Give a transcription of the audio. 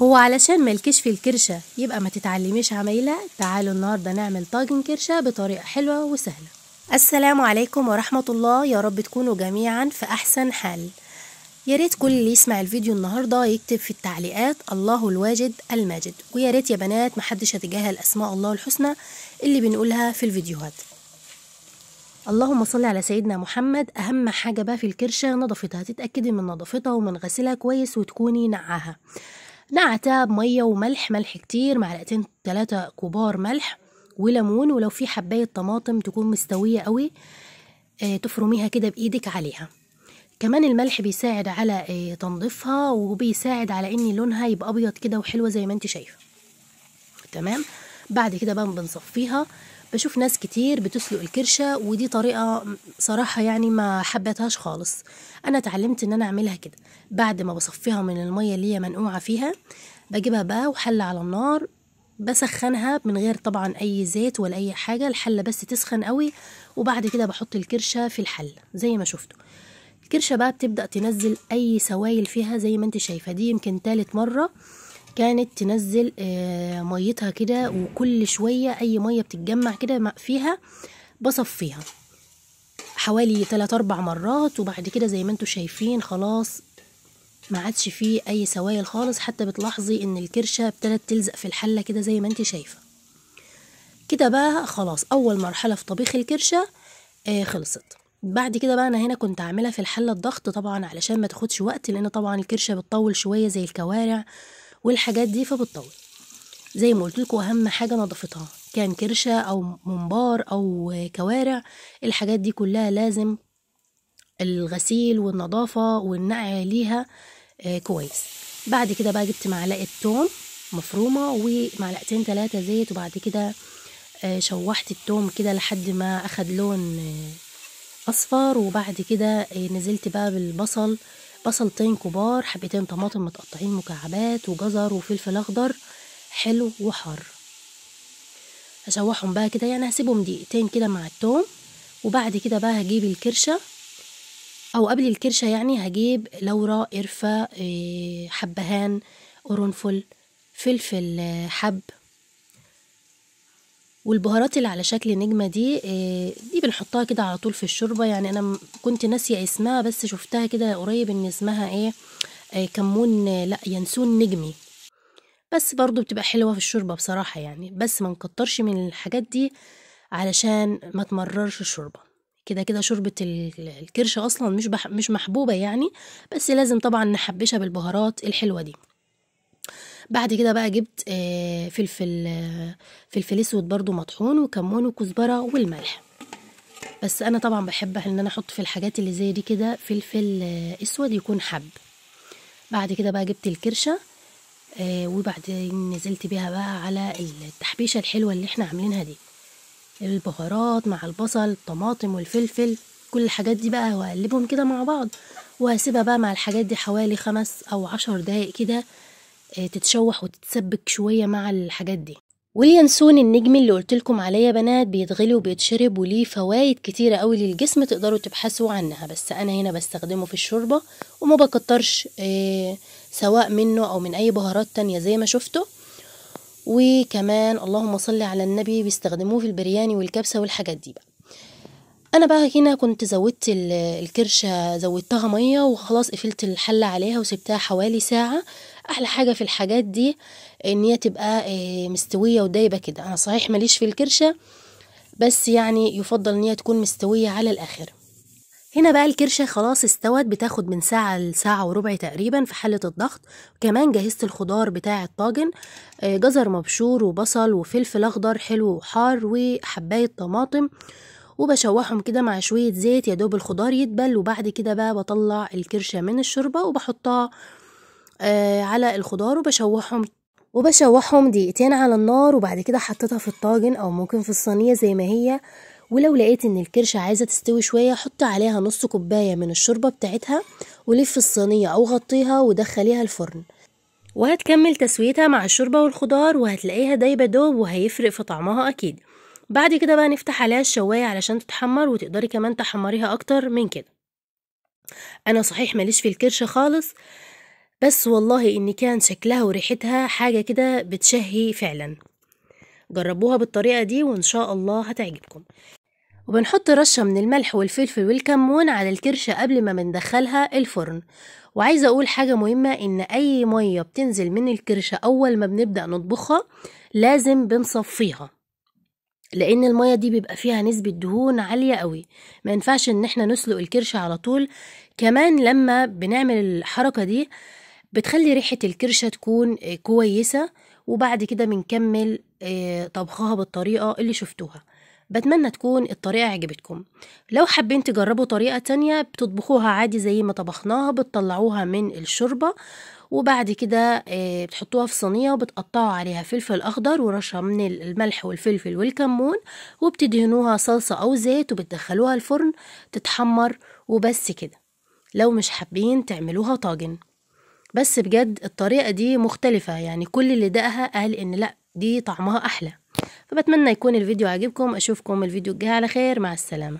هو علشان مالكيش في الكرشة يبقى ما تتعلميش عمايلة. تعالوا النهاردة نعمل طاجن كرشة بطريقة حلوة وسهلة. السلام عليكم ورحمة الله، يا رب تكونوا جميعا في أحسن حال. يا ريت كل اللي يسمع الفيديو النهاردة يكتب في التعليقات الله الواجد الماجد، ويا ريت يا بنات محدش يتجاهل أسماء الله الحسنى اللي بنقولها في الفيديوهات. اللهم صل على سيدنا محمد. أهم حاجة بقى في الكرشة نظافتها، تتأكدي من نظافتها ومن غسلها كويس وتكوني نقعها. نقعتها بمية وملح، ملح كتير، معلقتين 3 كبار ملح وليمون، ولو في حباية طماطم تكون مستوية قوي تفرميها كده بإيدك عليها. كمان الملح بيساعد على تنظيفها، وبيساعد على ان لونها يبقى ابيض كده وحلوة زي ما انت شايفة. تمام. بعد كده بقى بنصفيها. بشوف ناس كتير بتسلق الكرشة، ودي طريقة صراحة يعني ما حبيتهاش خالص. انا اتعلمت ان انا اعملها كده. بعد ما بصفيها من المية اللي هي منقوعة فيها، بجيبها بقى وحلة على النار، بسخنها من غير طبعا اي زيت ولا اي حاجة، الحلة بس تسخن قوي. وبعد كده بحط الكرشة في الحلة زي ما شفتوا. الكرشة بقى بتبدأ تنزل اي سوائل فيها زي ما انت شايفة. دي يمكن 3 مرة كانت تنزل ميتها كده، وكل شوية اي مية بتتجمع كده فيها بصفيها حوالي 3-4 مرات. وبعد كده زي ما انتوا شايفين خلاص ما عادش فيه اي سوائل خالص، حتى بتلاحظي ان الكرشة ابتدت تلزق في الحلة كده زي ما انت شايفة كده. بقى خلاص اول مرحلة في طبيخ الكرشة خلصت. بعد كده بقى انا هنا كنت عاملها في الحله الضغط طبعا علشان ما تاخدش وقت، لان طبعا الكرشه بتطول شويه زي الكوارع والحاجات دي فبتطول. زي ما قلت لكم اهم حاجه نظافتها، كان كرشه او ممبار او كوارع، الحاجات دي كلها لازم الغسيل والنظافه والنقع ليها كويس. بعد كده بقى جبت معلقه توم مفرومه ومعلقتين 3 زيت، وبعد كده شوحت التوم كده لحد ما اخد لون اصفر. وبعد كده نزلت بقى بالبصل، بصلتين كبار، حبتين طماطم متقطعين مكعبات، وجزر وفلفل اخضر حلو وحار. هشوحهم بقى كده، يعني هسيبهم دقيقتين كده مع التوم. وبعد كده بقى هجيب الكرشة، او قبل الكرشة يعني هجيب لورا، قرفة، حبهان، قرنفل، فلفل حب، والبهارات اللي على شكل نجمة دي بنحطها كده على طول في الشوربة. يعني انا كنت ناسية اسمها بس شفتها كده قريب ان اسمها كمون، لا ينسون نجمي، بس برضو بتبقى حلوة في الشوربة بصراحة يعني. بس ما نكترش من الحاجات دي علشان ما تمررش الشوربة. كده كده شوربة الكرشة اصلا مش محبوبة يعني، بس لازم طبعا نحبشها بالبهارات الحلوة دي. بعد كده بقى جبت فلفل اسود برضو مطحون، وكمون وكزبرة والملح. بس انا طبعا بحب ان انا احط في الحاجات اللي زي دي كده فلفل اسود يكون حب. بعد كده بقى جبت الكرشة وبعدين نزلت بيها بقى على التحبيشة الحلوة اللي احنا عاملينها دي، البهارات مع البصل الطماطم والفلفل، كل الحاجات دي بقى وأقلبهم كده مع بعض. وهسيبها بقى مع الحاجات دي حوالي 5 أو 10 دقايق كده تتشوح وتتسبك شوية مع الحاجات دي. واليانسون النجمي اللي قلتلكم عليه يا بنات بيتغلي وبيتشرب وليه فوايد كتيرة قوي للجسم، تقدروا تبحثوا عنها. بس انا هنا بستخدمه في الشوربة وما بكترش سواء منه او من اي بهارات تانية زي ما شفتوا. وكمان اللهم صل على النبي بيستخدموه في البرياني والكبسة والحاجات دي بقى. انا بقى هنا كنت زودت الكرشة، زودتها مية وخلاص قفلت الحلة عليها وسبتها حوالي ساعة. احلى حاجة في الحاجات دي ان هي تبقى مستوية ودايبة كده. انا صحيح ماليش في الكرشة، بس يعني يفضل ان هي تكون مستوية على الاخر. هنا بقى الكرشة خلاص استوت، بتاخد من ساعة لساعة وربع تقريبا في حلة الضغط. وكمان جهزت الخضار بتاع الطاجن، جزر مبشور وبصل وفلفل اخضر حلو وحار وحباية طماطم، وبشوحهم كده مع شوية زيت يا دوب الخضار يدبل. وبعد كده بقى بطلع الكرشة من الشوربة وبحطها على الخضار وبشوحهم دقيقتين على النار. وبعد كده حطيتها في الطاجن او ممكن في الصينية زي ما هي. ولو لقيت ان الكرشة عايزة تستوي شوية حط عليها نص كوباية من الشوربة بتاعتها ولف الصينية او غطيها ودخليها الفرن، وهتكمل تسويتها مع الشوربة والخضار وهتلاقيها دايبة دوب وهيفرق في طعمها اكيد. بعد كده بقى نفتح عليها الشواية علشان تتحمر، وتقدري كمان تحمريها اكتر من كده. انا صحيح ماليش في الكرشة خالص، بس والله ان كان شكلها وريحتها حاجة كده بتشهي فعلا. جربوها بالطريقة دي وان شاء الله هتعجبكم. وبنحط رشة من الملح والفلفل والكمون على الكرشة قبل ما بندخلها الفرن. وعايزة أقول حاجة مهمة، إن أي مية بتنزل من الكرشة أول ما بنبدأ نطبخها لازم بنصفيها، لأن المية دي بيبقى فيها نسبة دهون عالية قوي. ما ينفعش إن احنا نسلق الكرشة على طول. كمان لما بنعمل الحركة دي بتخلي ريحة الكرشة تكون كويسة. وبعد كده بنكمل طبخها بالطريقة اللي شفتوها. بتمنى تكون الطريقة عجبتكم. لو حابين تجربوا طريقة تانية بتطبخوها عادي زي ما طبخناها، بتطلعوها من الشوربة وبعد كده بتحطوها في صينية وبتقطعوا عليها فلفل أخضر ورشة من الملح والفلفل والكمون، وبتدهنوها صلصة أو زيت وبتدخلوها الفرن تتحمر وبس كده. لو مش حابين تعملوها طاجن. بس بجد الطريقة دي مختلفة، يعني كل اللي دقها قال إن لأ دي طعمها أحلى. فبتمنى يكون الفيديو عجبكم. أشوفكم الفيديو الجاي على خير، مع السلامة.